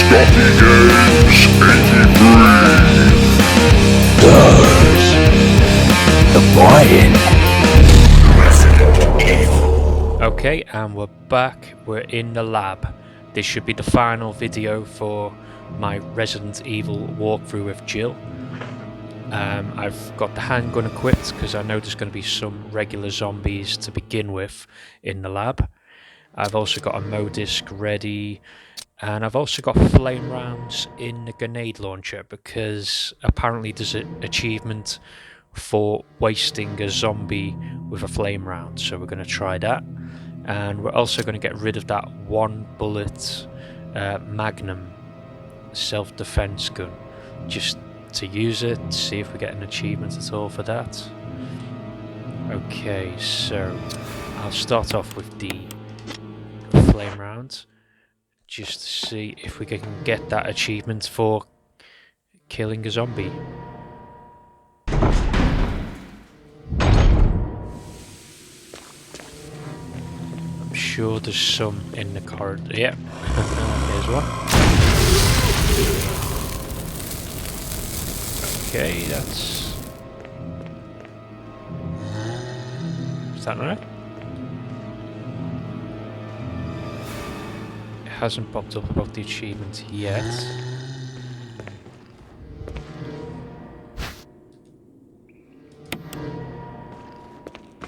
Gamez 83. Does the buy-in. Okay, and we're back. We're in the lab. This should be the final video for my Resident Evil walkthrough with Jill. I've got the handgun equipped because I know there's going to be some regular zombies to begin with in the lab. I've also got a Modisc ready, and I've also got flame rounds in the grenade launcher because apparently there's an achievement for wasting a zombie with a flame round, so we're going to try that. And we're also going to get rid of that one bullet Magnum self-defense gun, just to use it, see if we get an achievement at all for that. Okay, so I'll start off with the flame round, just to see if we can get that achievement for killing a zombie. I'm sure there's some in the corridor. Yeah, here's one. Okay, that's... Is that right? It hasn't popped up about the achievement yet.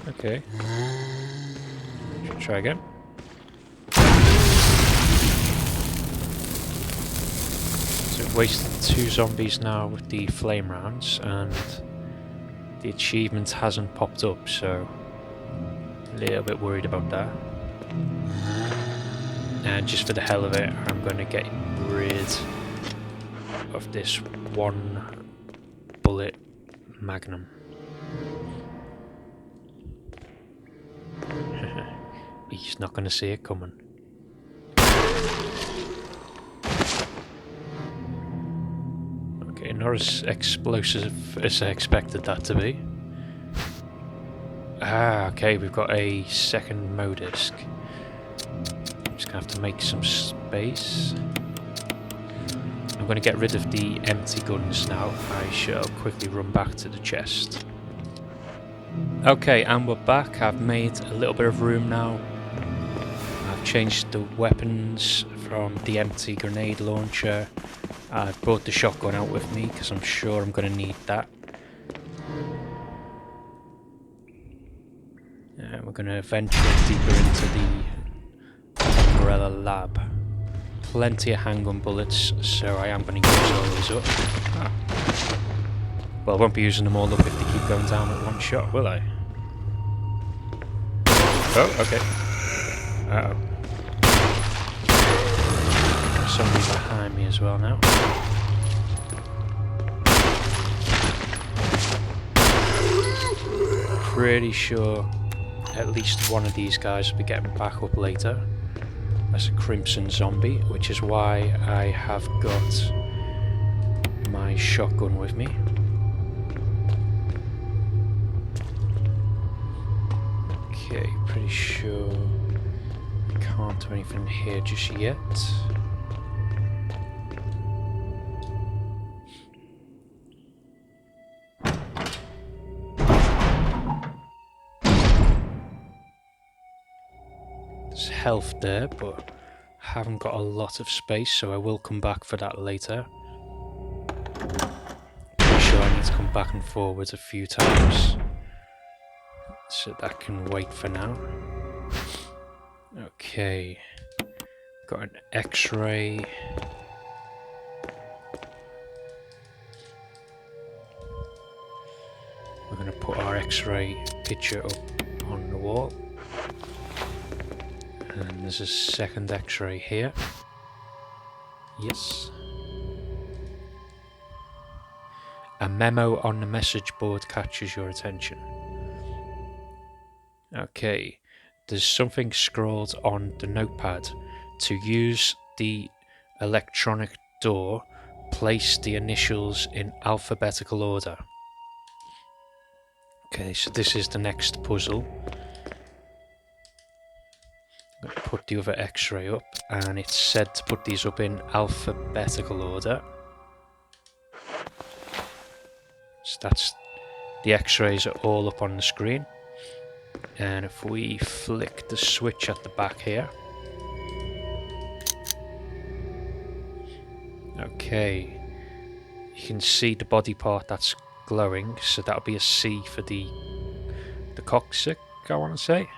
Okay. Should try again. So I've wasted 2 zombies now with the flame rounds, and the achievement hasn't popped up, so a little bit worried about that. And just for the hell of it, I'm going to get rid of this one bullet Magnum. He's not going to see it coming. Okay, not as explosive as I expected that to be. Ah, okay, we've got a second Modisc. Just gonna have to make some space. I'm gonna get rid of the empty guns now. I shall quickly run back to the chest. Okay, and we're back. I've made a little bit of room now. I've changed the weapons from the empty grenade launcher. I've brought the shotgun out with me because I'm sure I'm going to need that. And we're going to venture deeper into the Umbrella lab. Plenty of handgun bullets, so I am going to use all those up. Ah. Well, I won't be using them all up if they keep going down at one shot, will I? Oh, okay. Uh-oh. There's somebody behind me as well now. Pretty sure at least one of these guys will be getting back up later. That's a Crimson Zombie, which is why I have got my shotgun with me. Okay, pretty sure I can't do anything here just yet. There's health there, but I haven't got a lot of space, so I will come back for that later. Pretty sure I need to come back and forwards a few times. So that can wait for now. Okay. Got an X-ray. We're going to put our X-ray picture up on the wall. And there's a second X-ray here. Yes. A memo on the message board catches your attention. Okay, there's something scrawled on the notepad. To use the electronic door, place the initials in alphabetical order. Okay, so this is the next puzzle. I'm going to put the other x-ray up, and it's said to put these up in alphabetical order. So that's the x-rays are all up on the screen, and if we flick the switch at the back here, okay, you can see the body part that's glowing, so that'll be a C for the coccyx, I want to say.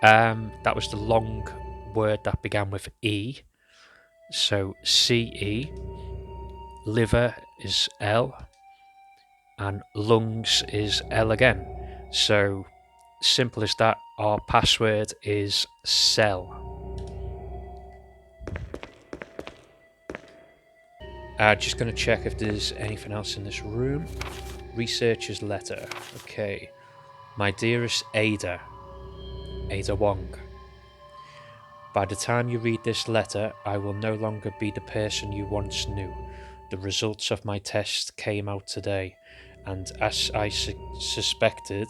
That was the long word that began with E, so CE. Liver is L, and lungs is L again. So simple as that. Our password is cell. Just going to check if there's anything else in this room. Researcher's letter. Okay. My dearest Ada Wong. By the time you read this letter, I will no longer be the person you once knew. The results of my test came out today, and as I suspected,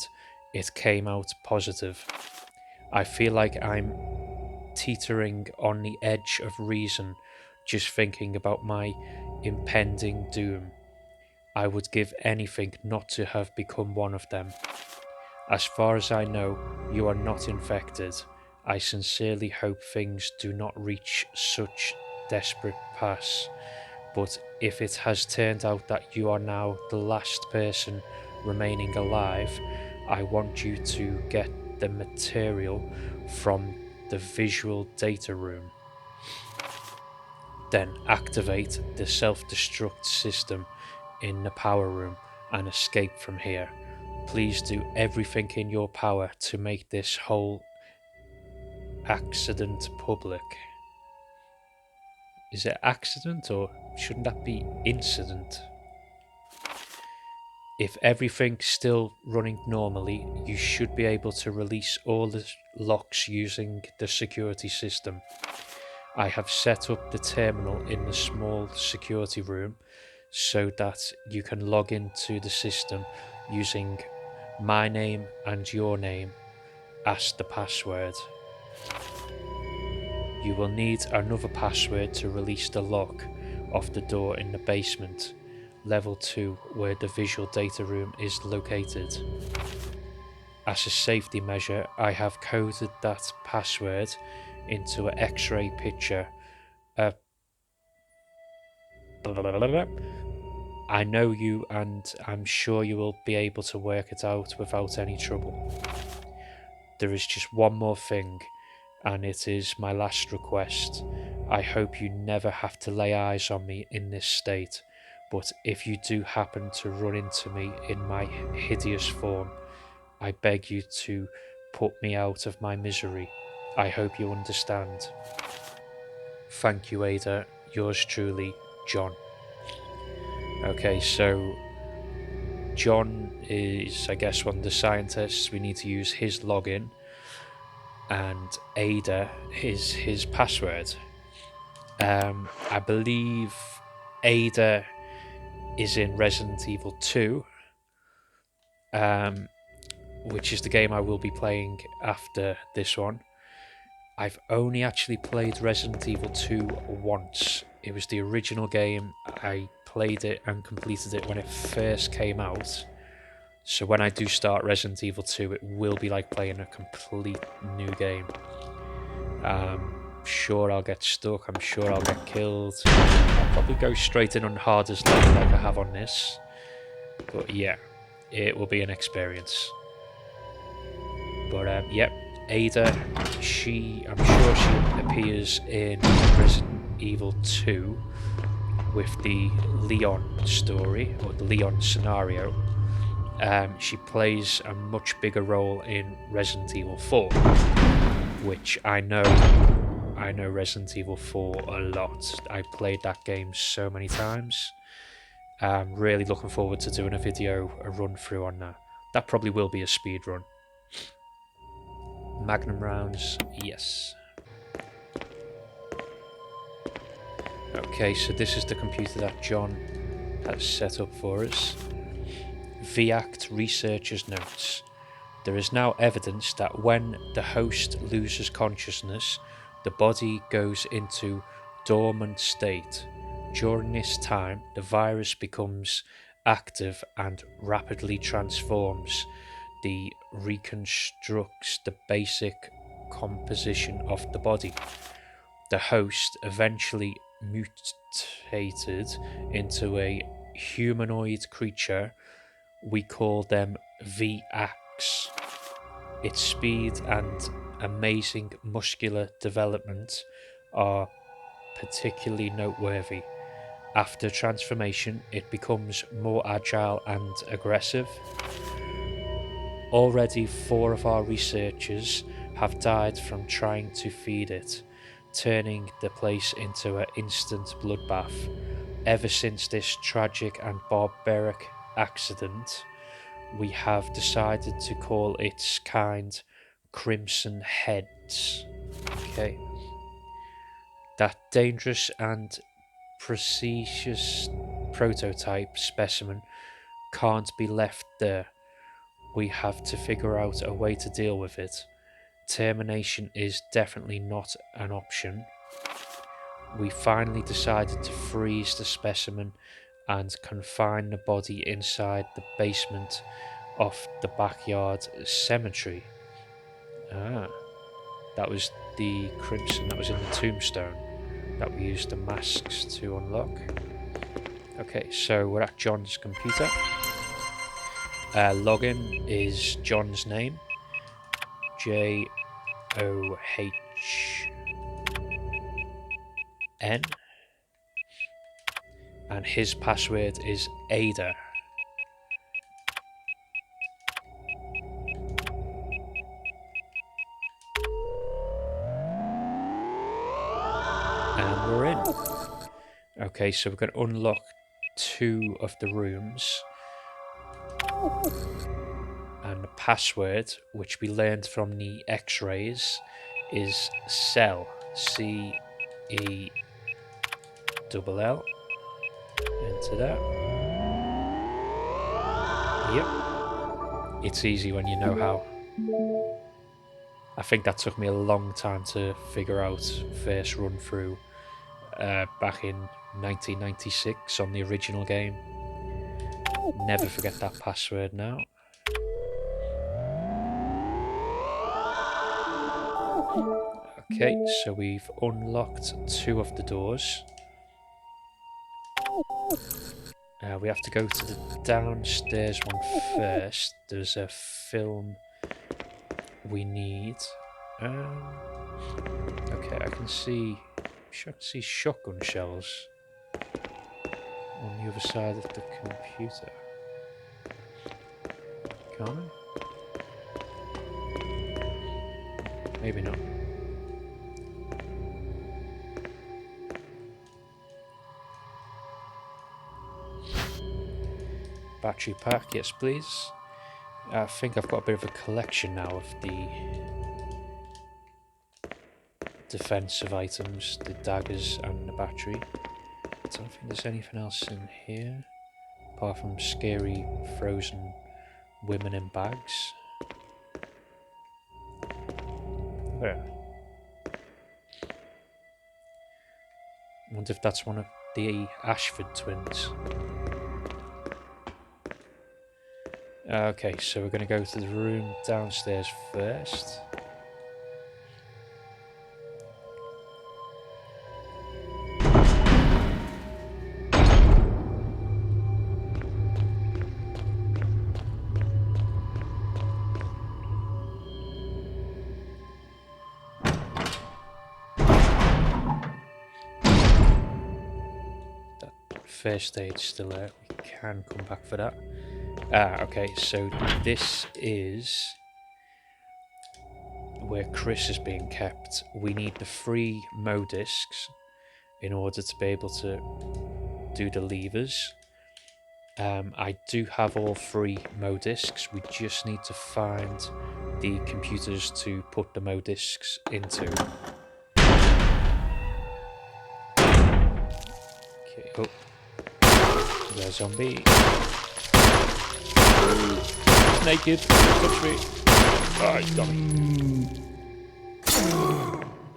it came out positive. I feel like I'm teetering on the edge of reason just thinking about my impending doom. I would give anything not to have become one of them. As far as I know, you are not infected. I sincerely hope things do not reach such desperate pass. But if it has turned out that you are now the last person remaining alive, I want you to get the material from the visual data room. Then activate the self-destruct system in the power room and escape from here. Please do everything in your power to make this whole accident public. Is it accident, or shouldn't that be incident? If everything's still running normally, you should be able to release all the locks using the security system. I have set up the terminal in the small security room so that you can log into the system using my name and your name as the password. You will need another password to release the lock of the door in the basement, level 2, where the visual data room is located. As a safety measure, I have coded that password into an X-ray picture. I know you, and I'm sure you will be able to work it out without any trouble. There is just one more thing, and it is my last request. I hope you never have to lay eyes on me in this state, but if you do happen to run into me in my hideous form, I beg you to put me out of my misery. I hope you understand. Thank you, Ada. Yours truly, John. Okay, so John is, I guess, one of the scientists. We need to use his login, and Ada is his password. I believe Ada is in Resident Evil 2, which is the game I will be playing after this one. I've only actually played Resident Evil 2 once. It was the original game. I played it and completed it when it first came out. So when I do start Resident Evil 2, it will be like playing a complete new game. Sure I'll get stuck, I'm sure I'll get killed. I'll probably go straight in on the hardest level like I have on this. But yeah, it will be an experience. But yep, Ada, I'm sure she appears in Resident Evil 2 with the Leon story, or the Leon scenario. She plays a much bigger role in Resident Evil 4, which I know Resident Evil 4 a lot. I played that game so many times. I'm really looking forward to doing a run through on that. That probably will be a speed run. Magnum rounds, yes. Okay, so this is the computer that John has set up for us. VACT Researcher's Notes. There is now evidence that when the host loses consciousness, the body goes into dormant state. During this time, the virus becomes active and rapidly transforms, reconstructs the basic composition of the body. The host eventually mutated into a humanoid creature. We call them VX. Its speed and amazing muscular development are particularly noteworthy. After transformation, it becomes more agile and aggressive. Already 4 of our researchers have died from trying to feed it, turning the place into an instant bloodbath. Ever since this tragic and barbaric accident, we have decided to call its kind Crimson Heads. Okay. That dangerous and precious prototype specimen can't be left there. We have to figure out a way to deal with it. Termination is definitely not an option. We finally decided to freeze the specimen and confine the body inside the basement of the backyard cemetery. That was the crimson that was in the tombstone that we used the masks to unlock. Okay, so we're at John's computer. Login is John's name, JOHN, and his password is Ada. And we're in. Okay, so we're going to unlock 2 of the rooms. And the password, which we learned from the x-rays, is CELL. C-E-L-L. Enter that. Yep. It's easy when you know how. I think that took me a long time to figure out first run through back in 1996 on the original game. Never forget that password now. Okay, so we've unlocked 2 of the doors. We have to go to the downstairs one first. There's a film we need. Okay, I can see shotgun shells on the other side of the computer. Can't I? Maybe not. Battery pack, yes please. I think I've got a bit of a collection now of the defensive items, the daggers and the battery. I don't think there's anything else in here, apart from scary frozen women in bags. Where? I wonder if that's one of the Ashford twins. Okay, so we're going to go to the room downstairs first. That first aid's still there. We can come back for that. Okay, so this is where Chris is being kept. We need the 3 Mo discs in order to be able to do the levers. I do have all 3 Mo discs. We just need to find the computers to put the Mo discs into. Okay, oh. There's a zombie. Naked, touch me. Oh, he's got me.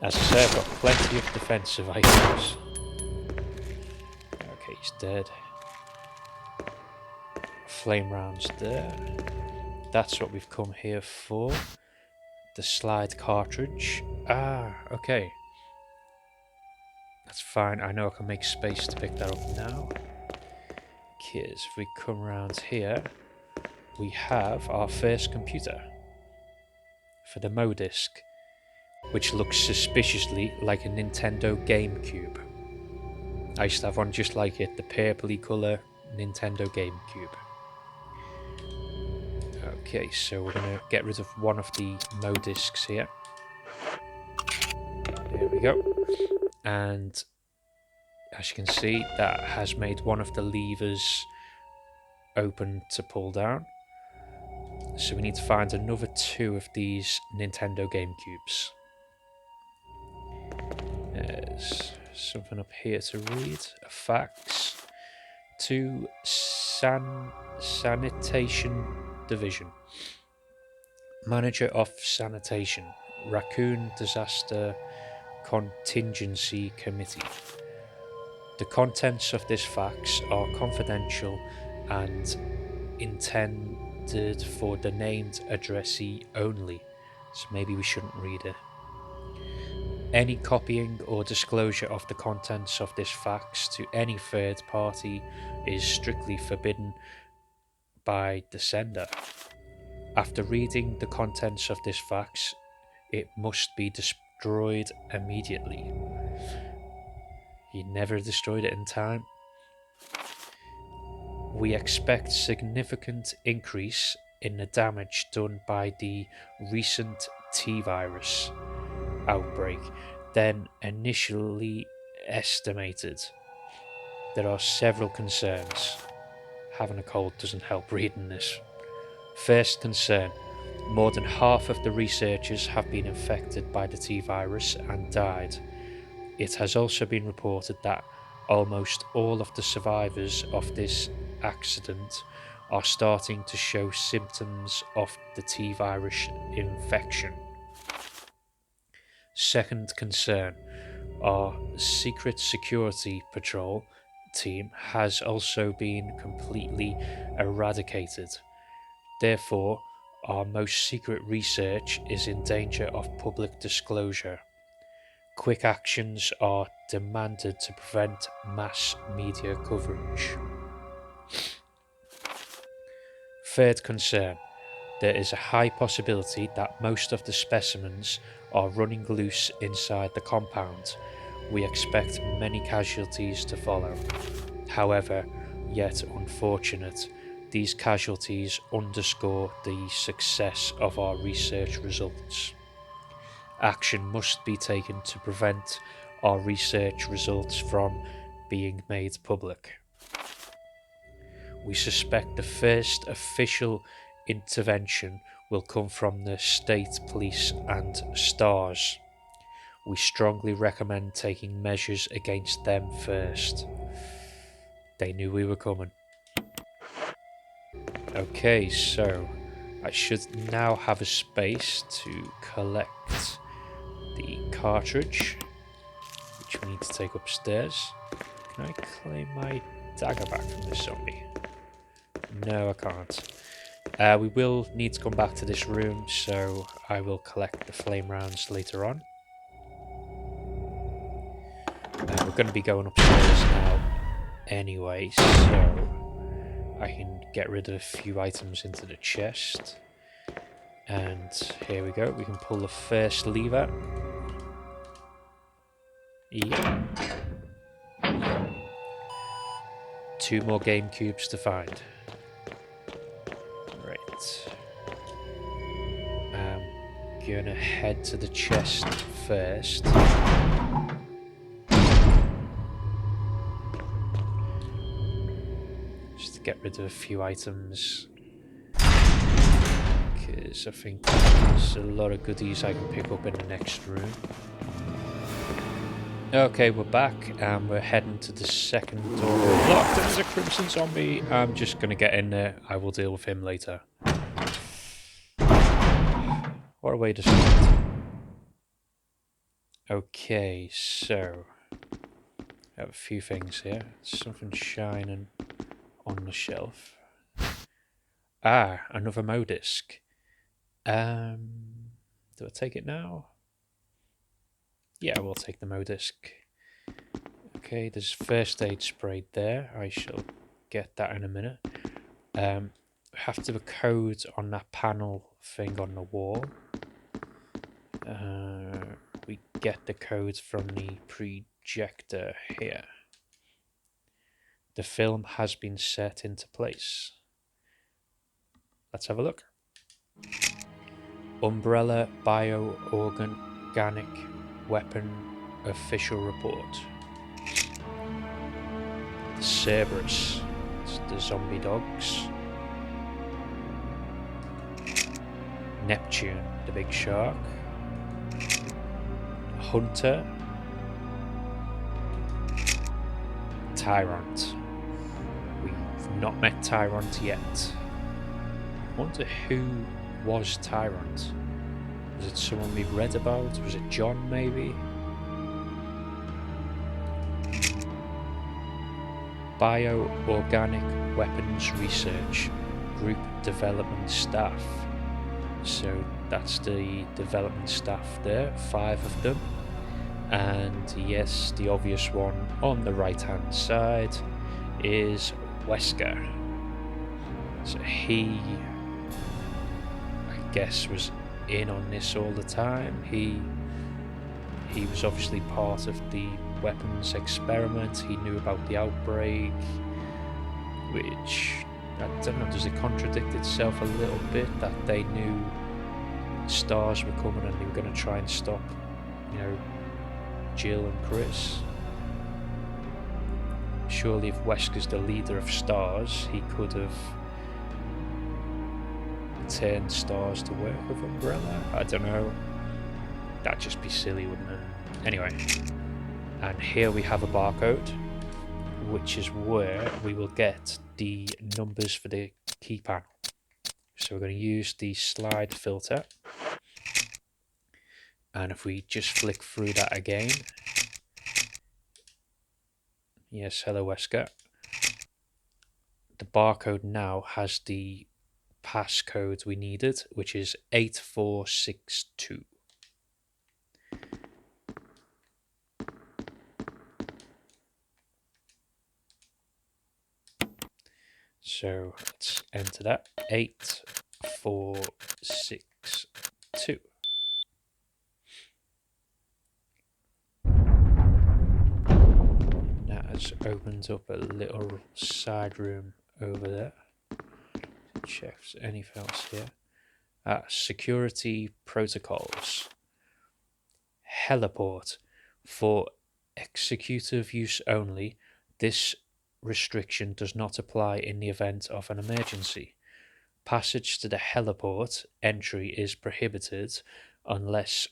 As I say, I've got plenty of defensive items. Okay, he's dead. Flame rounds there. That's what we've come here for. The slide cartridge. Ah, okay. That's fine. I know I can make space to pick that up now. Kids, if we come around here, we have our first computer for the Modisc, which looks suspiciously like a Nintendo GameCube. I used to have one just like it, the purpley colour Nintendo GameCube. Okay, so we're going to get rid of one of the Modiscs here. There we go. And as you can see, that has made one of the levers open to pull down. So we need to find another 2 of these Nintendo GameCubes. There's something up here to read. A fax to Sanitation Division. Manager of Sanitation, Raccoon Disaster Contingency Committee. The contents of this fax are confidential and intended for the named addressee only, so maybe we shouldn't read it. Any copying or disclosure of the contents of this fax to any third party is strictly forbidden by the sender. After reading the contents of this fax, it must be destroyed immediately. He never destroyed it in time. We expect significant increase in the damage done by the recent T-virus outbreak than initially estimated. There are several concerns. Having a cold doesn't help reading this. First concern, more than half of the researchers have been infected by the T-virus and died. It has also been reported that almost all of the survivors of this accident are starting to show symptoms of the T-virus infection. Second concern, our secret security patrol team has also been completely eradicated. Therefore, our most secret research is in danger of public disclosure. Quick actions are demanded to prevent mass media coverage. Third concern, there is a high possibility that most of the specimens are running loose inside the compound. We expect many casualties to follow. However, yet unfortunate, these casualties underscore the success of our research results. Action must be taken to prevent our research results from being made public. We suspect the first official intervention will come from the state police and S.T.A.R.S. We strongly recommend taking measures against them first. They knew we were coming. Okay, so I should now have a space to collect the cartridge, which we need to take upstairs. Can I claim my dagger back from this zombie? No, I can't. We will need to come back to this room, so I will collect the flame rounds later on. We're going to be going upstairs now anyway, so I can get rid of a few items into the chest. And here we go, we can pull the first lever. Yeah. 2 more GameCubes to find. Right. I'm gonna head to the chest first. Just to get rid of a few items. Because I think there's a lot of goodies I can pick up in the next room. Okay, we're back and we're heading to the second door. Look, there's a crimson zombie. I'm just gonna get in there. I will deal with him later. What a way to start. Okay, so I have a few things here. Something shining on the shelf. Ah, another Modisc. Do I take it now? Yeah, we'll take the Modisc. Okay, there's first aid sprayed there. I shall get that in a minute. Have to have a code on that panel thing on the wall. We get the codes from the projector here. The film has been set into place. Let's have a look. Umbrella Bioorganic Weapon Official Report. The Cerberus. It's the zombie dogs. Neptune, the big shark. Hunter. Tyrant. We've not met Tyrant yet. I wonder who was Tyrant. Was it someone we've read about? Was it John, maybe? Bioorganic Weapons Research Group Development Staff. So that's the development staff there, 5 of them. And yes, the obvious one on the right hand side is Wesker. So he, I guess, was in on this all the time. He was obviously part of the weapons experiment. He knew about the outbreak, which, I don't know, does it contradict itself a little bit that they knew S.T.A.R.S were coming and they were going to try and stop, you know, Jill and Chris? Surely if Wesker's the leader of S.T.A.R.S, he could have turned S.T.A.R.S to work with Umbrella. I don't know. That'd just be silly, wouldn't it? Anyway, and here we have a barcode, which is where we will get the numbers for the key panel. So we're going to use the slide filter, and if we just flick through that again, yes, hello Wesker. The barcode now has the passcode we needed, which is 8462. So let's enter that. 8462. That has opened up a little side room over there. Check if there's anything else here. Security protocols. Heliport. For executive use only, this restriction does not apply in the event of an emergency. Passage to the heliport entry is prohibited unless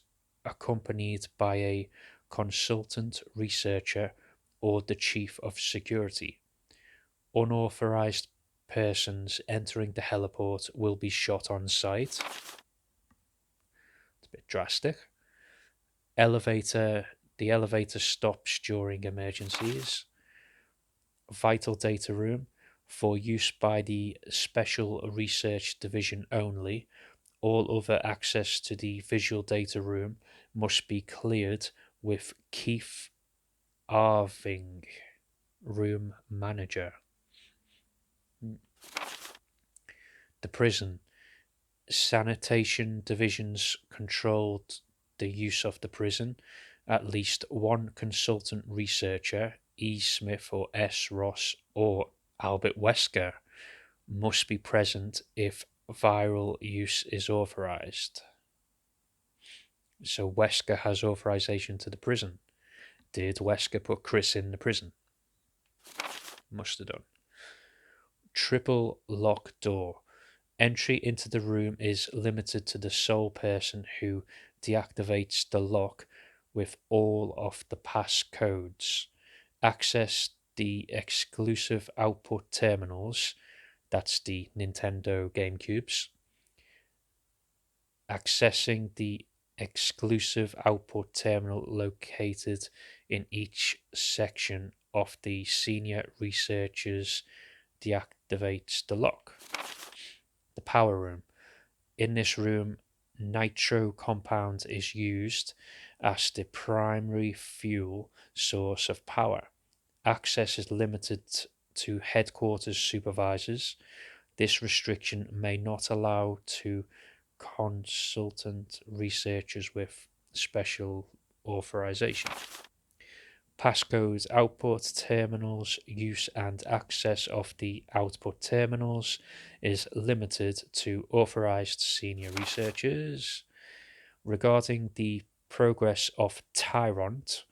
accompanied by a consultant researcher or the chief of security. Unauthorized persons entering the heliport will be shot on sight. It's a bit drastic. Elevator. The elevator stops during emergencies. Vital data room. For use by the Special Research Division only, all other access to the visual data room must be cleared with Keith Arving, room manager. The prison. Sanitation divisions controlled the use of the prison. At least one consultant researcher, E. Smith or S. Ross or Albert Wesker, must be present if viral use is authorized. So Wesker has authorization to the prison. Did Wesker put Chris in the prison? Must have done. Triple lock door. Entry into the room is limited to the sole person who deactivates the lock with all of the pass codes. Access the exclusive output terminals, that's the Nintendo GameCubes, accessing the exclusive output terminal located in each section of the senior researchers deactivates the lock. The power room. In this room, nitro compound is used as the primary fuel source of power. Access is limited to headquarters supervisors. This restriction may not allow to consultant researchers with special authorization. Passcodes, output terminals, use and access of the output terminals is limited to authorized senior researchers. Regarding the progress of Tyrant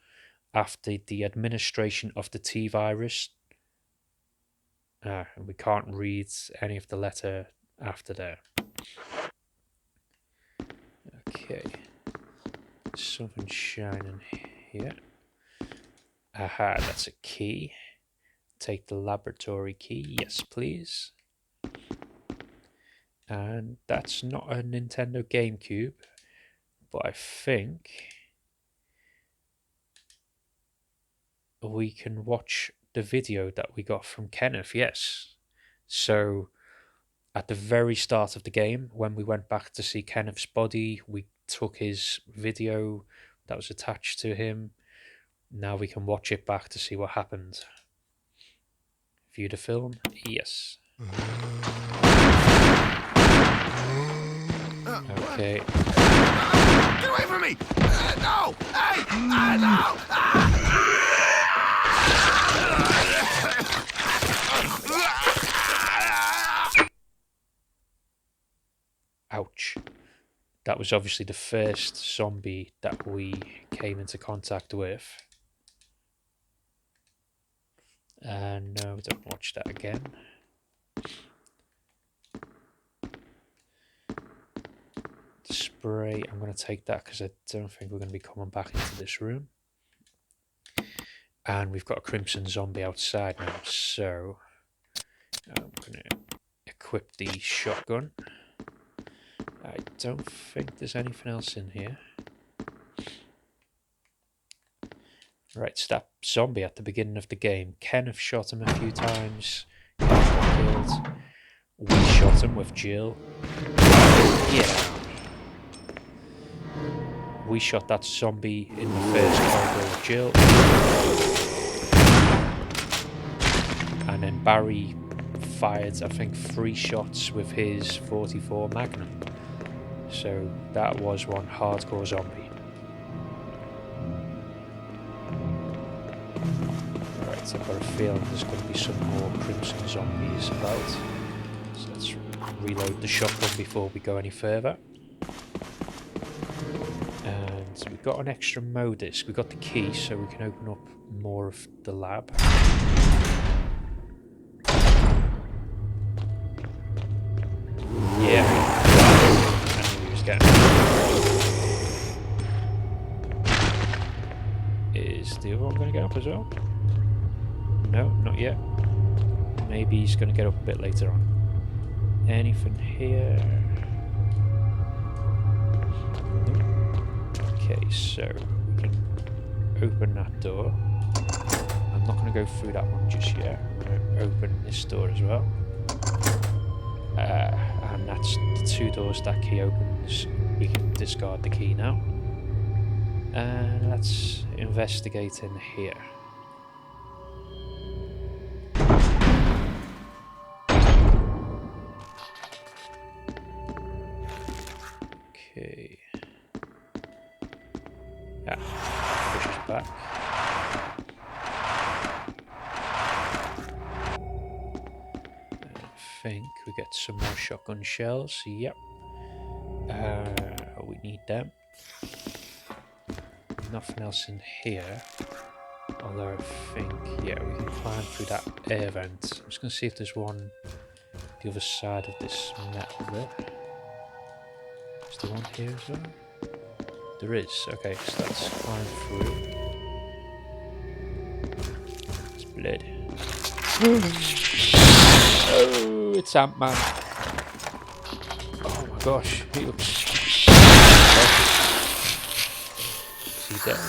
after the administration of the T-virus, we can't read any of the letter after there. Okay, something shining here. Aha, that's a key. Take the laboratory key, yes please. And that's not a Nintendo GameCube, but I think we can watch the video that we got from Kenneth, yes. So at the very start of the game, when we went back to see Kenneth's body, we took his video that was attached to him. Now we can watch it back to see what happened. View the film? Yes. Okay. Get away from me! No! Hey! No! Ouch. That was obviously the first zombie that we came into contact with. And no, don't watch that again. The spray, I'm going to take that because I don't think we're going to be coming back into this room. And we've got a crimson zombie outside now, so I'm going to equip the shotgun. I don't think there's anything else in here. Right, it's that zombie at the beginning of the game. Kenneth shot him a few times. Kenneth got killed. We shot him with Jill. Yeah. We shot that zombie in the first corridor with Jill. And then Barry fired, I think, 3 shots with his 44 Magnum. So that was one hardcore zombie. Right, I've got a feeling there's going to be some more crimson zombies about. So let's reload the shotgun before we go any further. And we've got an extra modus. We've got the key, so we can open up more of the lab. Yeah. Is the other one going to get up as well? No, not yet. Maybe he's going to get up a bit later on. Anything here? Nope. Okay, so we can open that door. I'm not going to go through that one just yet. I'm going to open this door as well. And that's the 2 doors that key opens. We can discard the key now. And let's investigate in here. Okay. Push us back. I think we get some more shotgun shells. Yep. We need them. Nothing else in here. Although I think, yeah, we can climb through that air vent. I'm just going to see if there's one the other side of this metal there. Is there one here as well? There is. Okay, so let's climb through. It's blood. Oh, it's Ant-Man. Oh my gosh, he looks Is he dead?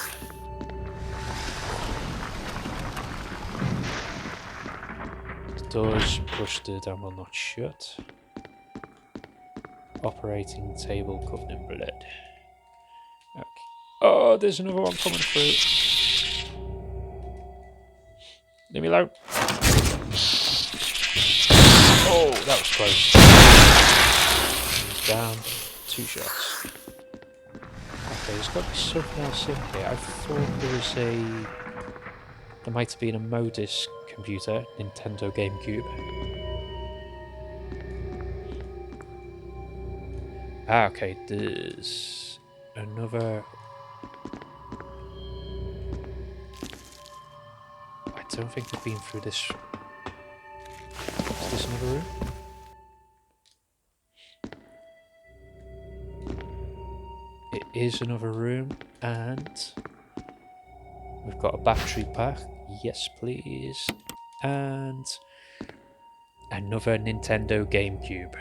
The door's busted and will not shut. Operating table covered in blood. Okay. Oh, there's another one coming through. Leave me alone. Oh, that was close. He's down. 2 shots. Okay, there's got to be something else in here. I thought there was a... There might have been a Modis computer, Nintendo GameCube. Ah, okay, there's another... I don't think we've been through this... Is this another room? It is another room, and... We've got a battery pack. Yes, please. And... Another Nintendo GameCube.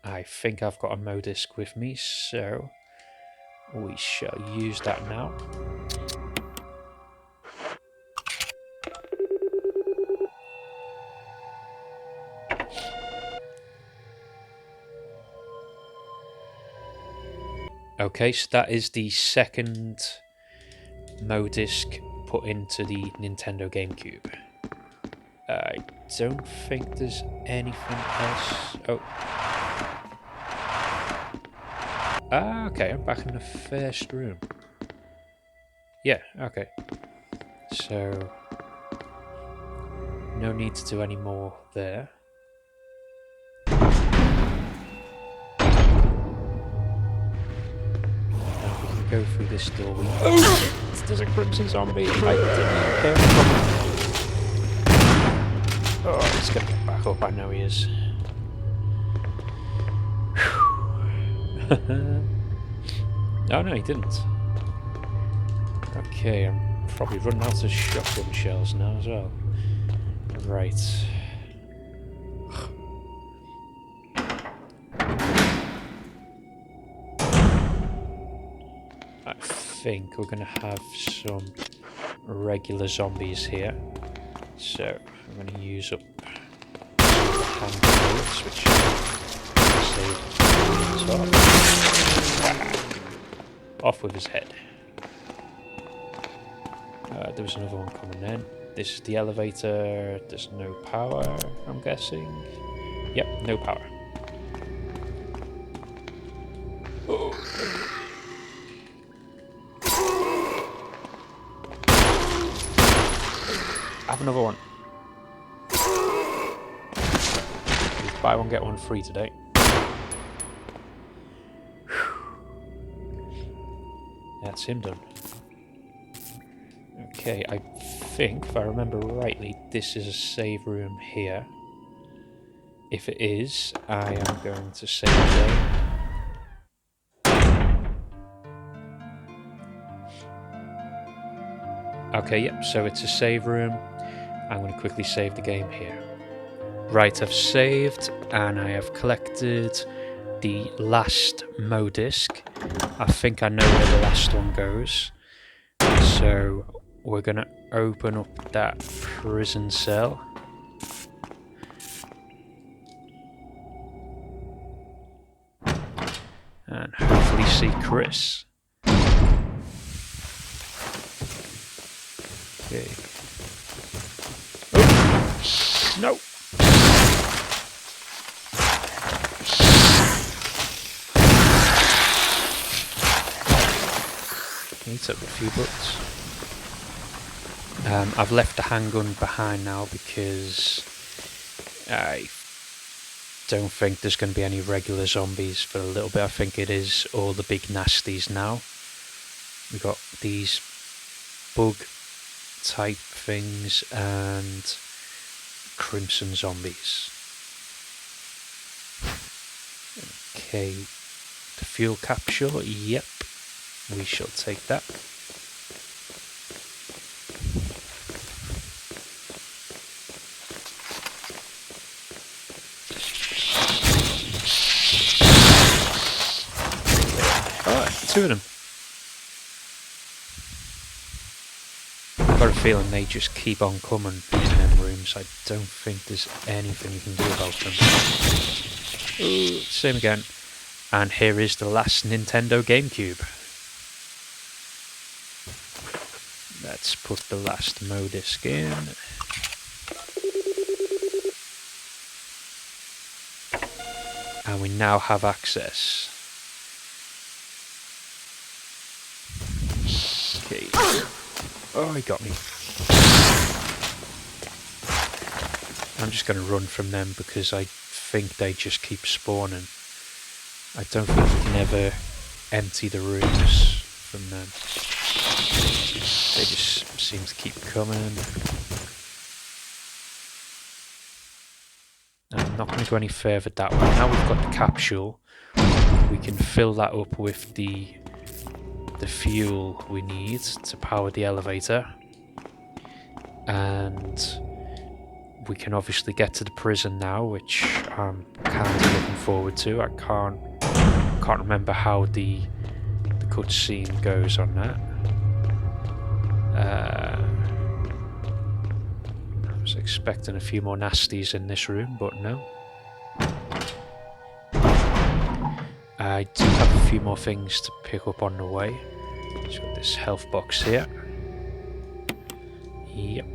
I think I've got a Modisc with me, so... We shall use that now. Okay, so that is the second Modisc put into the Nintendo GameCube. I don't think there's anything else. Oh. Ah, okay, I'm back in the first room. Yeah, okay. So, no need to do any more there. Go through this door. Oh! There's a crimson zombie. I didn't care. Oh, he's gonna get back up. I know he is. Oh no, he didn't. Okay, I'm probably running out of shotgun shells now as well. Right. I think we're gonna have some regular zombies here, so I'm gonna use up hand grenades, which save off with his head. There was another one coming in. This is the elevator. There's no power, I'm guessing. Yep, no power. Have another one. Buy one, get one free today. That's him done. Okay, I think, if I remember rightly, this is a save room here. If it is, I am going to save the game. Okay, yep, so it's a save room. I'm going to quickly save the game here. Right, I've saved and I have collected the last Modisc. I think I know where the last one goes. So we're going to open up that prison cell. And hopefully see Chris. Okay. Oh! No! He took a few bullets. I've left the handgun behind now because I don't think there's going to be any regular zombies for a little bit. I think it is all the big nasties now. We've got these bug type things and crimson zombies. Okay, the fuel capsule, yep, we shall take that. Oh, 2 of them. a feeling they just keep on coming in them rooms. I don't think there's anything you can do about them. Ooh, same again. And here is the last Nintendo GameCube. Let's put the last disc in. And we now have access. Okay. Oh, he got me. I'm just going to run from them because I think they just keep spawning. I don't think we can ever empty the rooms from them. They just seem to keep coming. I'm not going to go any further that way. Now we've got the capsule, we can fill that up with the fuel we need to power the elevator. And we can obviously get to the prison now, which I'm kind of looking forward to. I can't remember how the cutscene goes on that. I was expecting a few more nasties in this room, but no. I do have a few more things to pick up on the way. So got this health box here. Yep.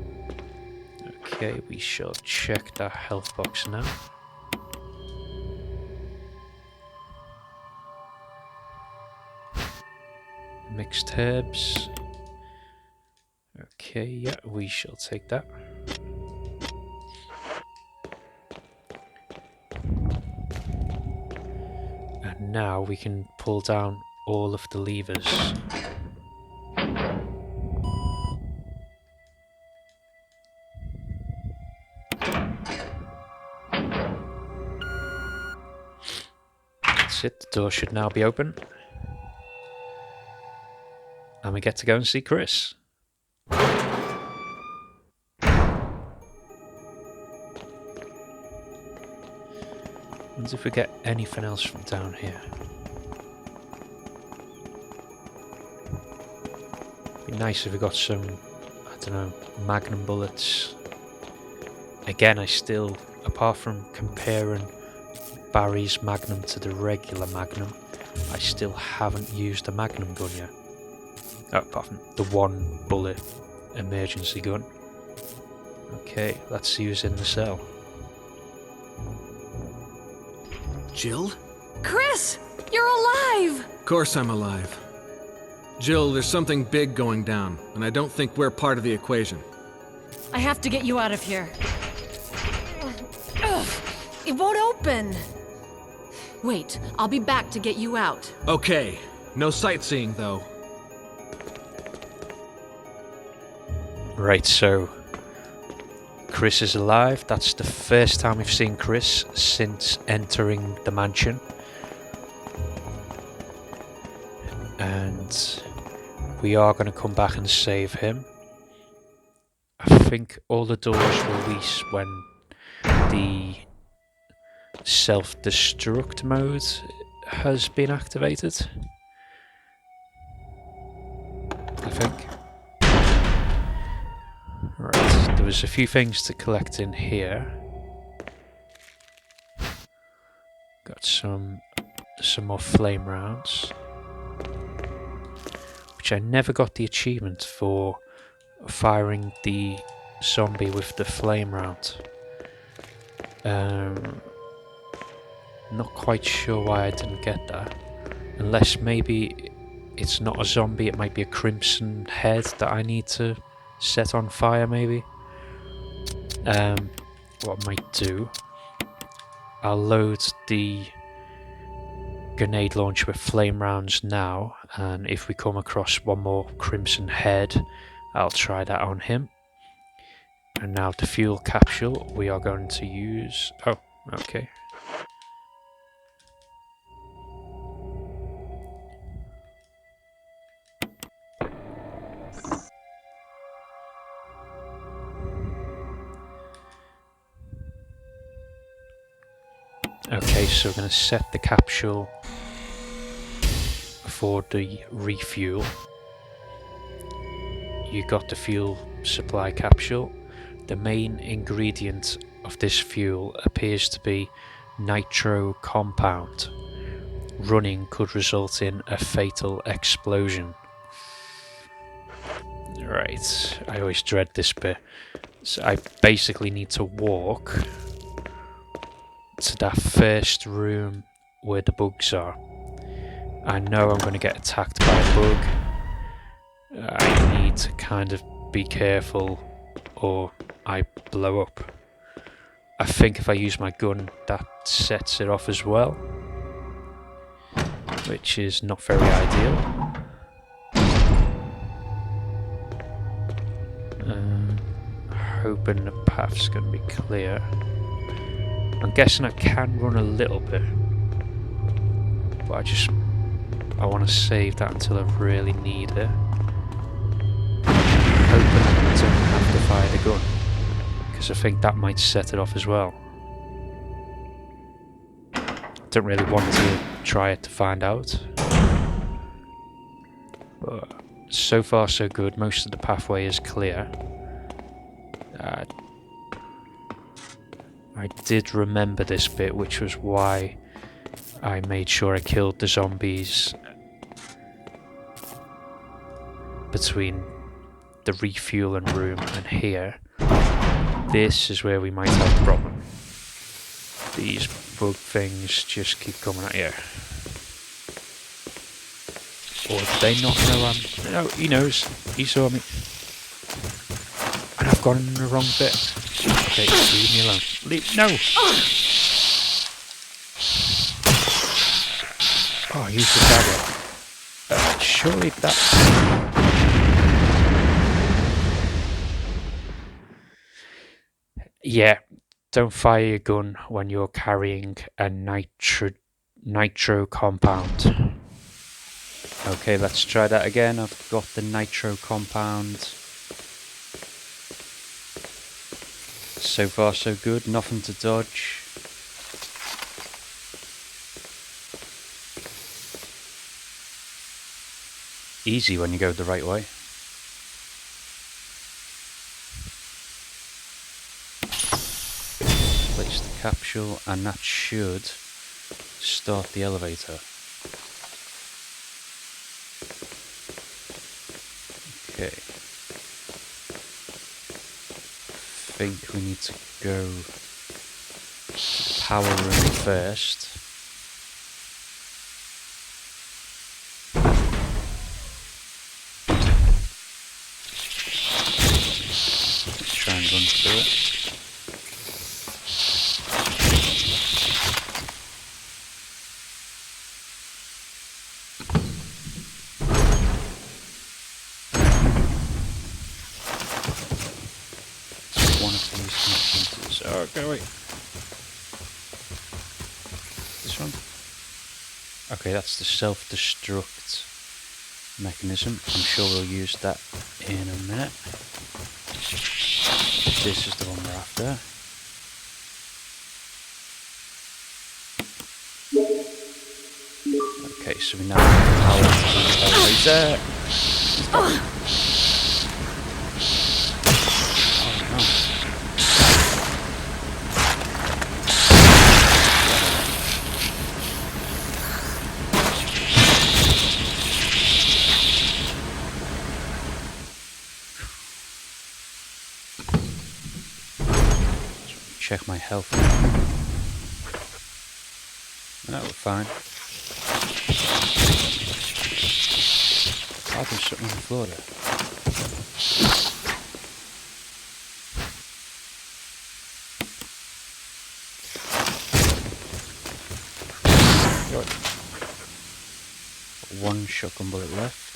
Okay, we shall check that health box now. Mixed herbs. Okay, yeah, we shall take that. And now we can pull down all of the levers. That's it, the door should now be open. And we get to go and see Chris. Wonder if we get anything else from down here. Be nice if we got some, I don't know, magnum bullets. Again, I still, apart from comparing Barry's magnum to the regular magnum, I still haven't used the magnum gun yet. Oh, apart from the one bullet emergency gun. Okay, let's see who's in the cell. Jill? Chris! You're alive! Of course I'm alive. Jill, there's something big going down, and I don't think we're part of the equation. I have to get you out of here. Ugh, it won't open. Wait, I'll be back to get you out. Okay, no sightseeing though. Right, so Chris is alive. That's the first time we've seen Chris since entering the mansion. And we are going to come back and save him. I think all the doors release when the self-destruct mode has been activated. I think. Right, there was a few things to collect in here. Got some more flame rounds, which I never got the achievement for firing the zombie with the flame round. Not quite sure why I didn't get that, unless maybe it's not a zombie, it might be a crimson head that I need to set on fire maybe. What I might do, I'll load the grenade launcher with flame rounds now, and if we come across one more crimson head, I'll try that on him. And now the fuel capsule we are going to use. Oh, okay. Okay, so we're going to set the capsule for the refuel. You got the fuel supply capsule. The main ingredient of this fuel appears to be nitro compound. Running could result in a fatal explosion. Right, I always dread this bit. So I basically need to walk to that first room where the bugs are. I know I'm going to get attacked by a bug. I need to kind of be careful or I blow up. I think if I use my gun, that sets it off as well, which is not very ideal. Hoping the path's going to be clear. I'm guessing I can run a little bit, but I want to save that until I really need it. Hoping I don't have to fire the gun, because I think that might set it off as well. Don't really want to try it to find out. But so far so good, most of the pathway is clear. I did remember this bit, which was why I made sure I killed the zombies between the refueling room and here. This is where we might have a problem. These bug things just keep coming at you. Or do they not know I'm... No, he knows. He saw me. And I've gone in the wrong bit. Okay, leave me alone. No! Oh, use the dagger. Surely that... Yeah, don't fire your gun when you're carrying a nitro compound. Okay, let's try that again. I've got the nitro compound. So far so good, nothing to dodge. Easy when you go the right way. Place the capsule and that should start the elevator. Okay. I think we need to go to the power room first. Let's try and run through it. Oh, go away. This one? Okay, that's the self-destruct mechanism. I'm sure we'll use that in a minute. This is the one we're after. Okay, so we now have power to the elevator. Oh no. Check my health. No, we're fine. Oh, there's something on the floor there. One shotgun bullet left.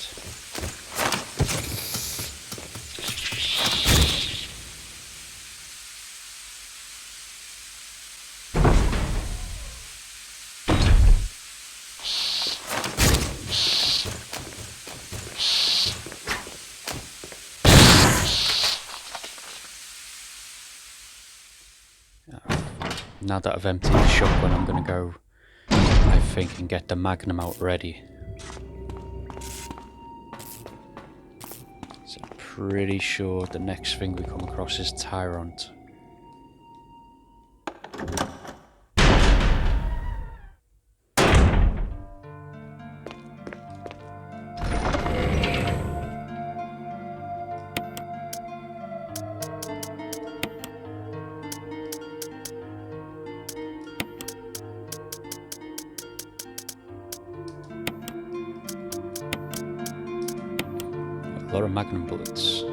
Now that I've emptied the shotgun, I'm going to go, I think, and get the Magnum out ready. So pretty sure the next thing we come across is Tyrant. A lot of magnum bullets.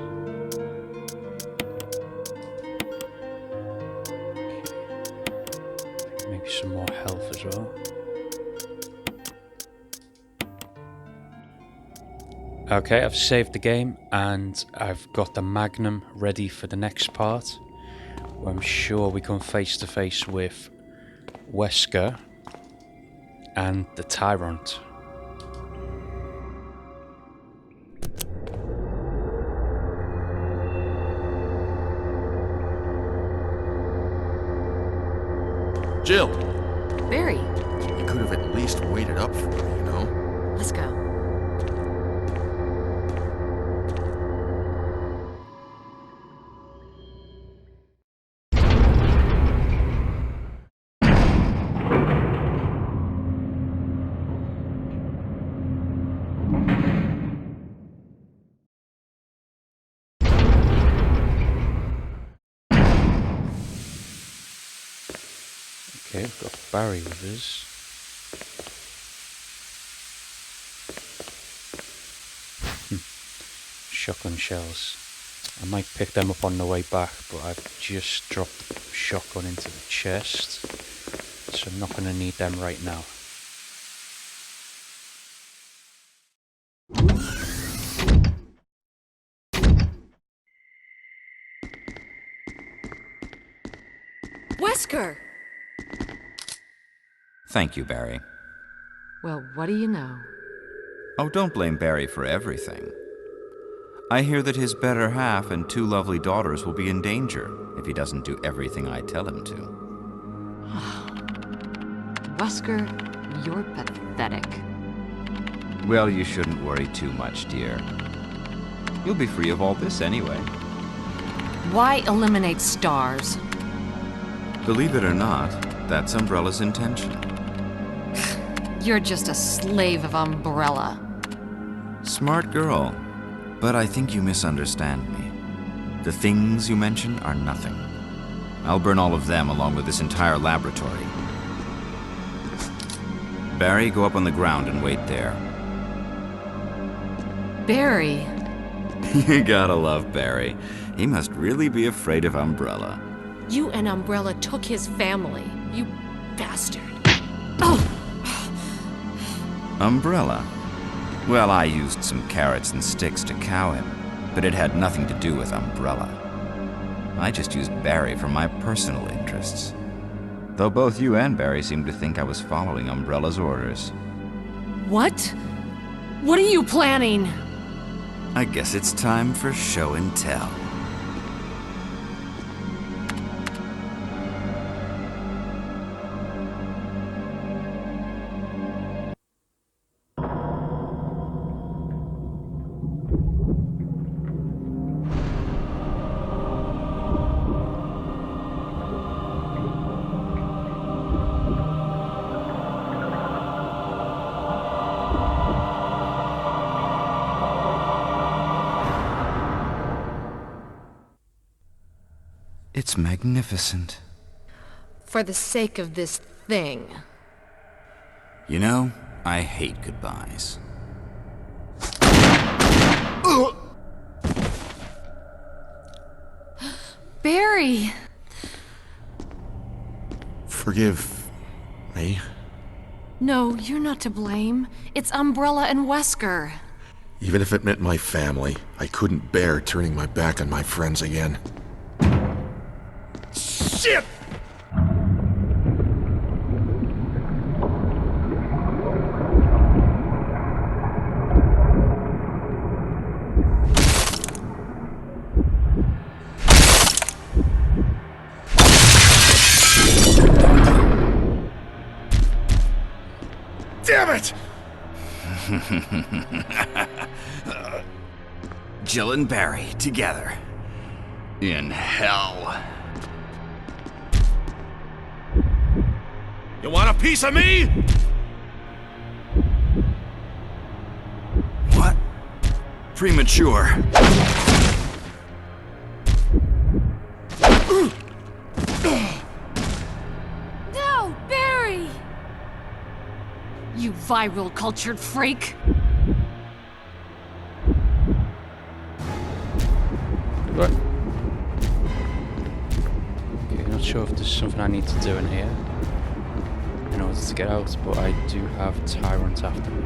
Maybe some more health as well. Okay, I've saved the game and I've got the magnum ready for the next part, where I'm sure we come face to face with Wesker and the Tyrant. Jill, Barry, you could have at least waited up for me, you know? let's go. Okay, we've got Barry with us. Shotgun shells. I might pick them up on the way back, but I've just dropped the shotgun into the chest, so I'm not going to need them right now. Wesker! Thank you, Barry. Well, what do you know? Oh, don't blame Barry for everything. I hear that his better half and 2 lovely daughters will be in danger if he doesn't do everything I tell him to. Wesker, you're pathetic. Well, you shouldn't worry too much, dear. You'll be free of all this anyway. Why eliminate S.T.A.R.S? Believe it or not, that's Umbrella's intention. You're just a slave of Umbrella. Smart girl. But I think you misunderstand me. The things you mention are nothing. I'll burn all of them along with this entire laboratory. Barry, go up on the ground and wait there. Barry. You gotta love Barry. He must really be afraid of Umbrella. You and Umbrella took his family. You bastard. Oh! Umbrella? Well, I used some carrots and sticks to cow him, but it had nothing to do with Umbrella. I just used Barry for my personal interests. Though both you and Barry seem to think I was following Umbrella's orders. What? What are you planning? I guess it's time for show and tell. It's magnificent. For the sake of this thing. You know, I hate goodbyes. Barry! Forgive me. No, you're not to blame. It's Umbrella and Wesker. Even if it meant my family, I couldn't bear turning my back on my friends again. Shit! Damn it! Jill and Barry together. In hell. You want a piece of me? What? Premature. No, Barry! You viral cultured freak! What? Okay, not sure if there's something I need to do in here in order to get out, but I do have Tyrant after me.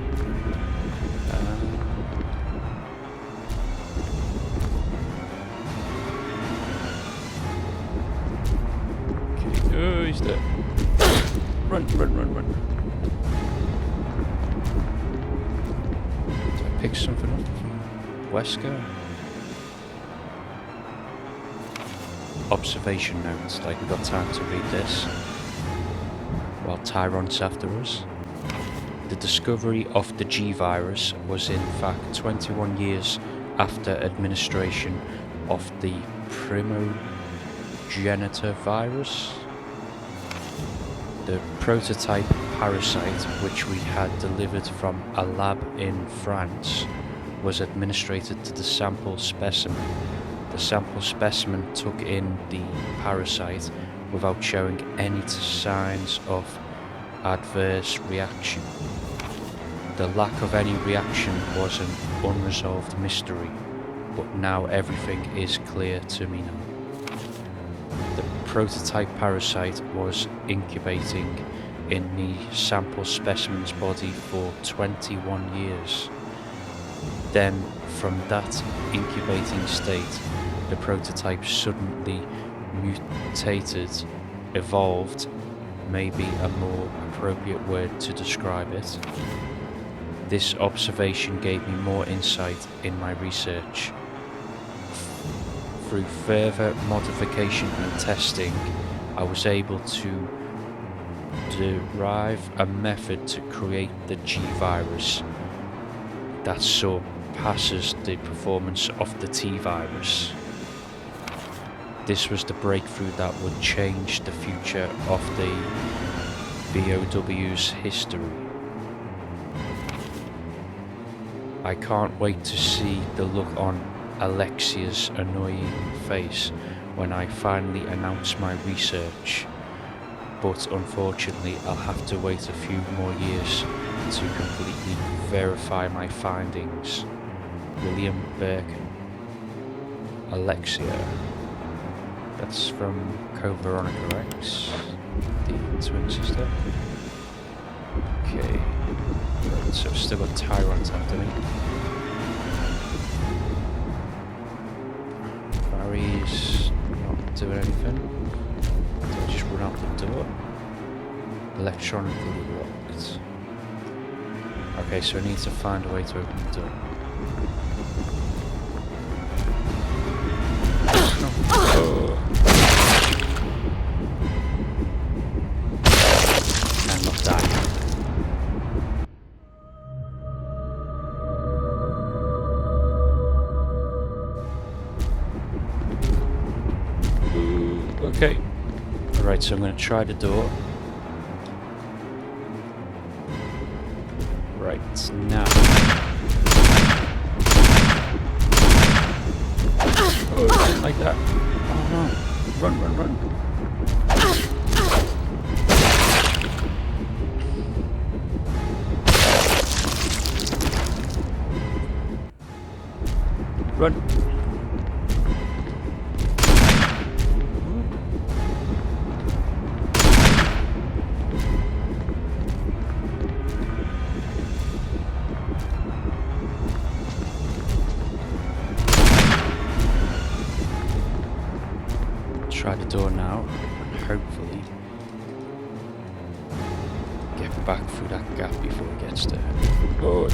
Okay, oh, he's there. Run, run, run, run. Did I pick something up from Wesker? Observation notes, like we've got time to read this while Tyrant's after us. The discovery of the G virus was in fact 21 years after administration of the primogenitor virus. The prototype parasite, which we had delivered from a lab in France, was administered to the sample specimen. The sample specimen took in the parasite without showing any signs of adverse reaction. The lack of any reaction was an unresolved mystery, but now everything is clear to me now. The prototype parasite was incubating in the sample specimen's body for 21 years. Then, from that incubating state, the prototype suddenly mutated, evolved, maybe a more appropriate word to describe it. This observation gave me more insight in my research. Through further modification and testing, I was able to derive a method to create the G virus that surpasses the performance of the T virus. This was the breakthrough that would change the future of the BOW's history. I can't wait to see the look on Alexia's annoying face when I finally announce my research, but unfortunately I'll have to wait a few more years to completely verify my findings. William Birkin. Alexia. That's from Co-Veronica X, the twin sister. Okay, right, so I've still got Tyrant after me. Barry's not doing anything. So I just run out the door. Electronically locked. Okay, so I need to find a way to open the door. Oh. And not die. Okay. Alright, so I'm going to try the door. Right, now. Oh, I didn't like that. Oh no. Run, run, run. Run. Try the door now and hopefully get back through that gap before it gets there. Oh,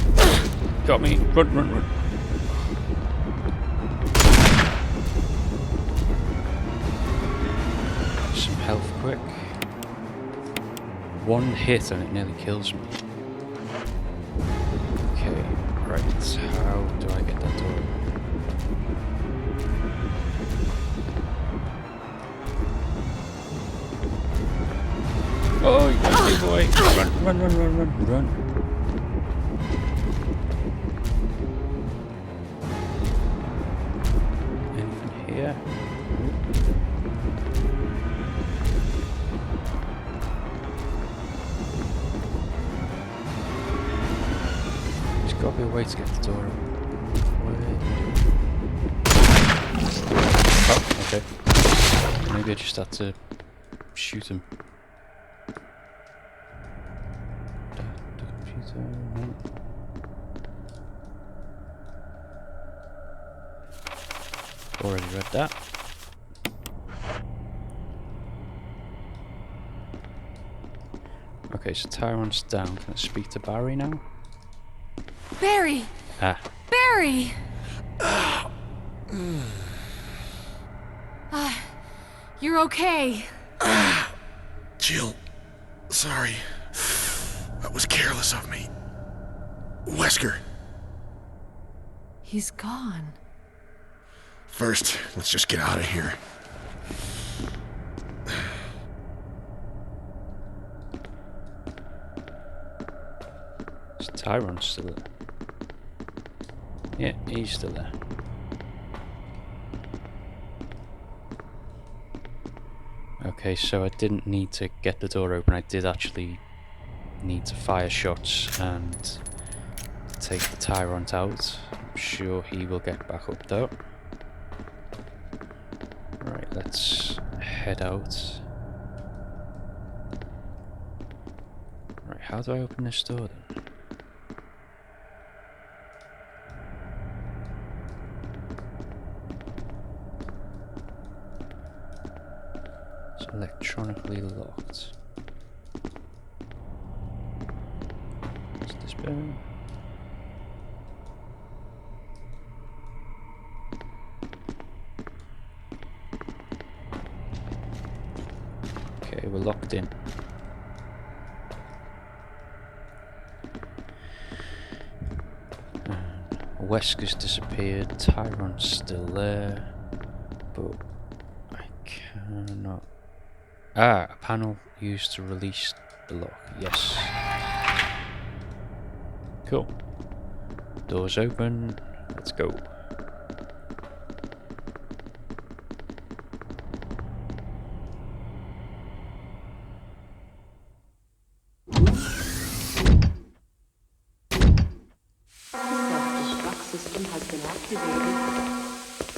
got me. Run, run, run. Some health quick. One hit and it nearly kills me. Okay, right. How do I get that door? Run, run, run, run, run. Anything here? There's got to be a way to get the door open. Oh, okay. Maybe I just had to shoot him. Already read that. Okay, so Tyron's down. Can I speak to Barry now? Barry! Ah, Barry! You're okay. Jill, sorry. That was careless of me. Wesker. He's gone. First, let's just get out of here. is Tyron still there? Yeah, he's still there. Okay, so I didn't need to get the door open. I did actually need to fire shots and take the Tyrant out. I'm sure he will get back up though. Right, let's head out. Right, how do I open this door then? It's electronically locked. What's this bit? Okay, we're locked in. Wesker's disappeared, Tyron's still there, but I cannot... Ah, a panel used to release the lock, yes. Cool. Doors open, let's go. Self-destruct system has been activated.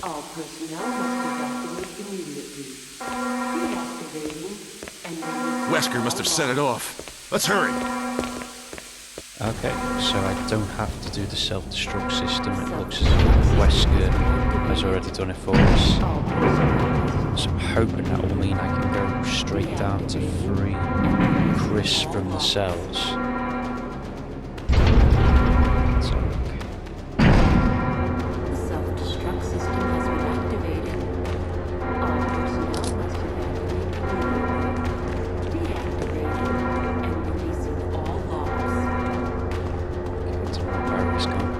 All personnel must evacuate immediately. Deactivating and releasing. Wesker must have set it off. Let's hurry. Okay, so I don't have to do the self-destruct system. It looks as if Wesker has already done it for us. So I'm hoping that will mean I can go straight down to free Chris from the cells. So, The self-destruct system has been activated. All personnel must evacuate immediately. Deactivating and releasing all logs. it's Barry's gone.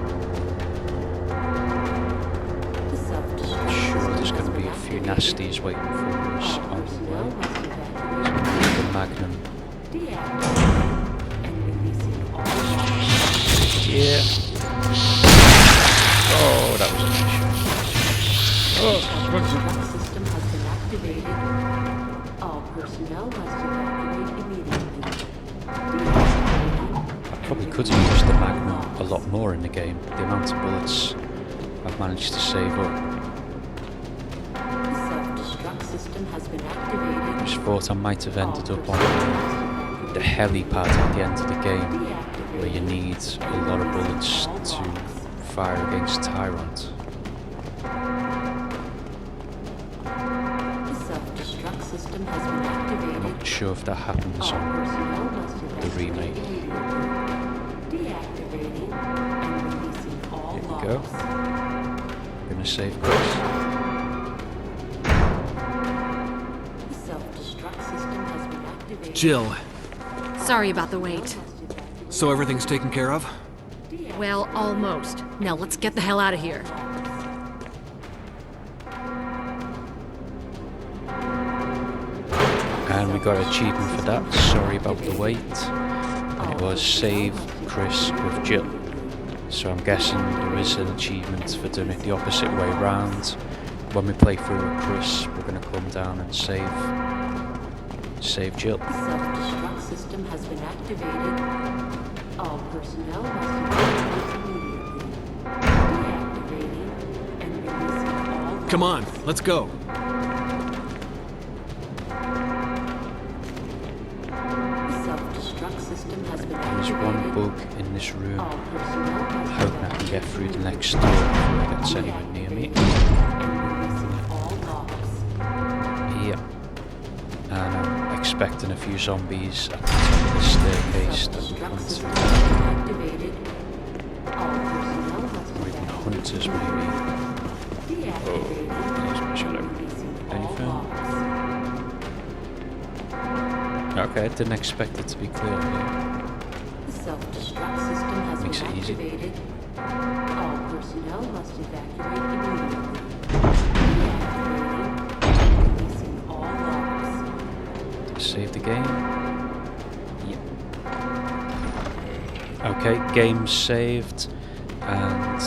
The self-destruct Sure, there's system going to be a has few been nasties waiting for us All on the personnel way. must evacuate The Magnum. deactivating and releasing all logs. Yeah. Oh, that was a nice shot. Self-destruct system has been activated. All personnel must evacuate immediately. Deactivating. I probably could have used the Magnum a lot more in the game. The amount of bullets I've managed to save up. The self-destruct system has been activated. I just thought I might have ended up on the helipad at the end of the game, where you need a lot of bullets to fire against Tyrant. The self-destruct system has been I'm activated. not sure if that happens All on personnel must the evacuate remake. immediately. Deactivating and releasing all Here we logs. go. Gonna save Chris. The self-destruct system has been activated. Jill, Sorry about the wait. so everything's taken care of? Well, almost. Now let's get the hell out of here. And we got an achievement for that. Sorry about the wait. it was save Chris with Jill. So I'm guessing there is an achievement for doing it the opposite way round. When we play through with Chris, we're going to come down and save Jill. The self-destruct system has been activated. All personnel must evacuate immediately. Deactivating and releasing all... Come on, let's go. The self-destruct system has been There's activated. one bug in this room. All personnel must Hoping I can get through the next door before it gets anywhere near me. and releasing all logs. Yep. And I'm expecting a few zombies at the top of the staircase that will Self-destruct come system through. has been activated. All personnel must Or even evacuate hunters, maybe. Deactivating There's my shadow. and releasing all Anything? logs. Okay, I didn't expect it to be clear here. The self-destruct system has Makes been it easy. activated. All personnel must evacuate immediately. Deactivating and releasing all logs. Save the game. Yep. Okay, game saved. And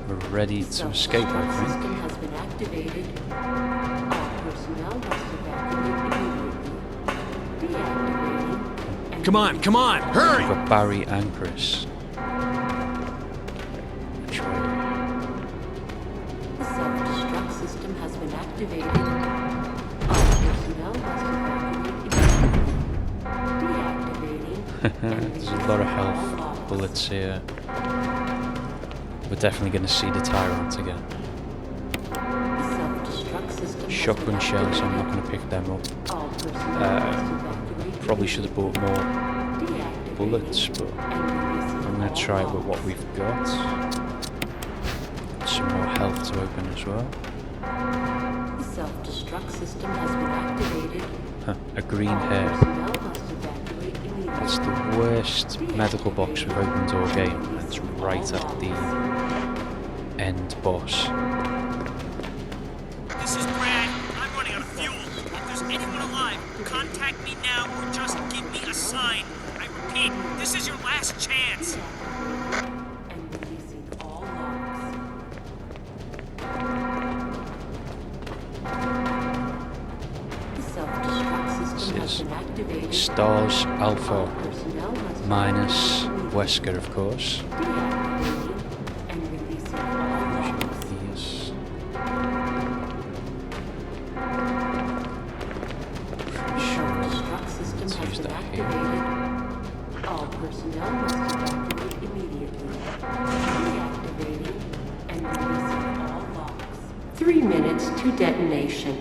we're ready to escape, I Self-destruct think. system has been activated. All personnel must evacuate immediately. Deactivating and Come on, come on, hurry! We've got Barry and Chris. Which way? the self-destruct system has been activated. All personnel must evacuate immediately. Deactivating and There's a lot of health bullets here. We're definitely going to see the Tyrant again. The self-destruct system has Shotgun been shells, I'm not activated. going to pick them up. All personnel must evacuate Probably should have bought more deactivating bullets, but and releasing I'm going all to try it with logs. what we've got. Some more health to open as well. The self-destruct system has been activated. Huh, a green All hair. personnel must evacuate immediately. That's the worst medical box we've opened all game. It's right at the end boss. This is Brad. I'm running out of fuel. If there's anyone alive, contact me now or just give me a sign. I repeat, this is your last chance. And releasing all logs. The self-destruct system This has is been activated. S.T.A.R.S All Alpha personnel must minus evacuate Wesker, of course. deactivating and releasing all logs. Yes. The Pretty sure. self-destruct system Let's has use been that here. activated. All personnel must evacuate immediately. Deactivating and releasing all logs. 3 minutes to detonation.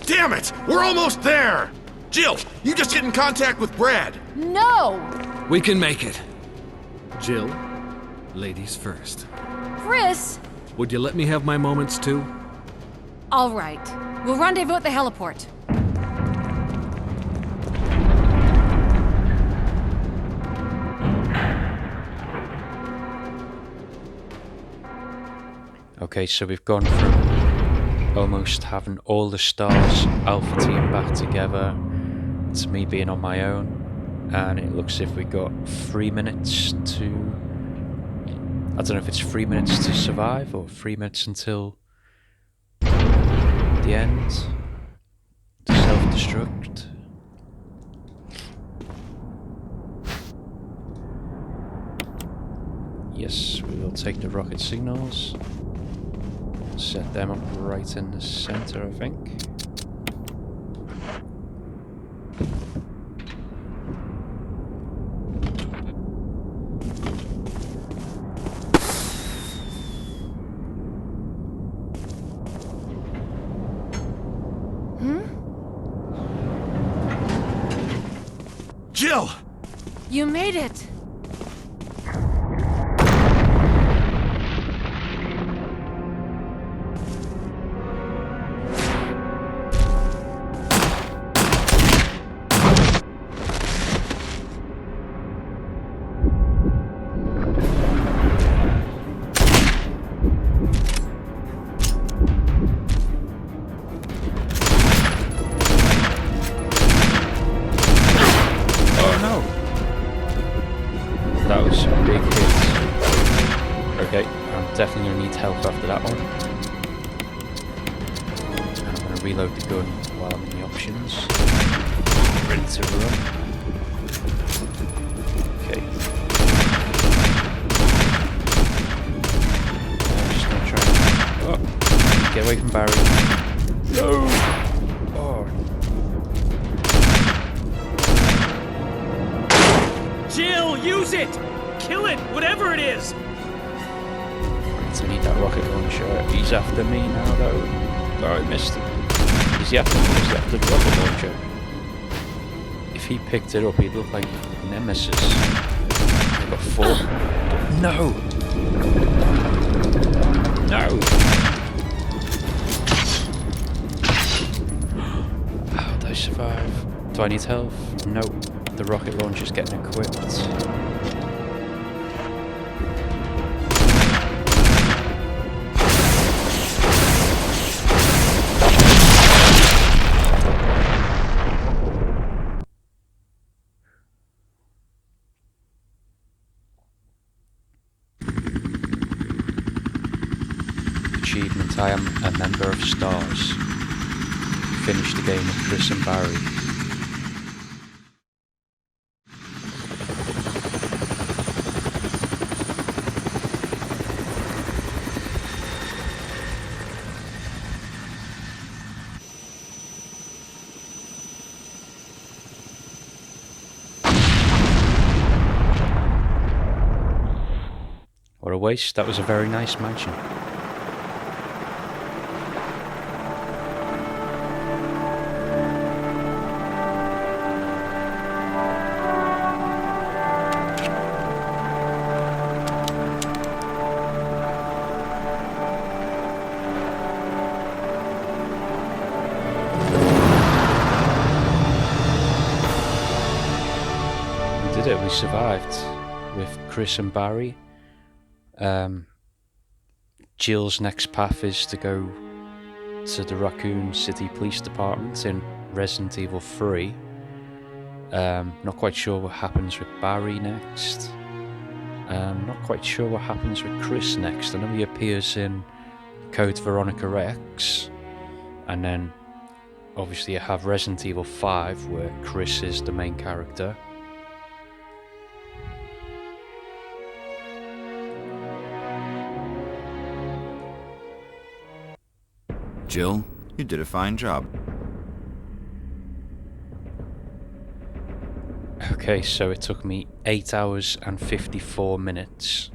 Damn it! We're almost there! Jill, you just get in contact with Brad. No! We can make it. Jill, ladies first. Chris! Would you let me have my moments too? All right. We'll rendezvous at the heliport. Okay, so we've gone from almost having all the S.T.A.R.S Alpha team back together to me being on my own, and it looks as if we got 3 minutes to... I don't know if it's 3 minutes to survive or 3 minutes until the end to self-destruct. Yes, we will take the rocket signals. Set them up right in the center, I think. Jill! You made it! That was a big hit. Okay, I'm definitely going to need help after that one. And I'm going to reload the gun while I'm in the options. Ready to run. Okay. I'm just going to try and... Oh! Get away from Barry. No! Oh. Jill, use it! Kill it, whatever it is! I need that rocket launcher. He's after me now though. Oh, I missed it. Is he after me? Is he after the rocket launcher? If he picked it up, he'd look like Nemesis. I've got 4. No! No! How did I survive? Do I need health? No. The rocket launcher's getting equipped. Achievement: I am a member of S.T.A.R.S. Finish the game with Chris and Barry. What a waste. That was a very nice mansion. We did it. We survived with Chris and Barry. Jill's next path is to go to the Raccoon City Police Department in Resident Evil 3. Not quite sure what happens with Barry next. Not quite sure what happens with Chris next. I know he appears in Code Veronica X. And then obviously you have Resident Evil 5 where Chris is the main character. Jill, you did a fine job. Okay, so it took me 8 hours and 54 minutes.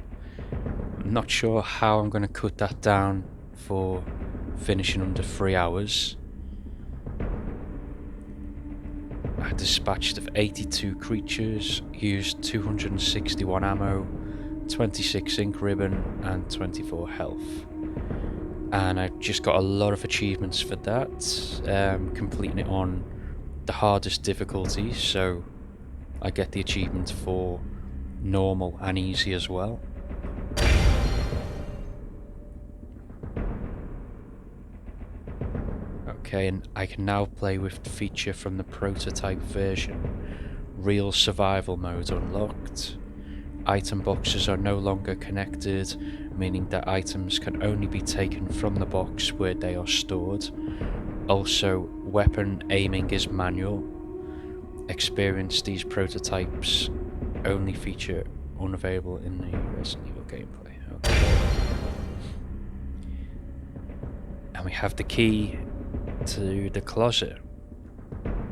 I'm not sure how I'm going to cut that down for finishing under 3 hours. I dispatched of 82 creatures, used 261 ammo, 26 ink ribbon and 24 health. And I just got a lot of achievements for that, completing it on the hardest difficulty, so I get the achievement for normal and easy as well. Okay, and I can now play with the feature from the prototype version. Real survival mode unlocked. Item boxes are no longer connected, meaning that items can only be taken from the box where they are stored. Also, weapon aiming is manual. Experience these prototypes only feature unavailable in the Resident Evil gameplay. Okay. And we have the key to the closet.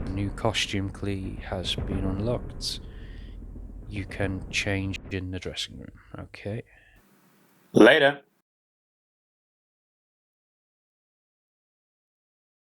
A new costume key has been unlocked. You can change in the dressing room. Okay. Later.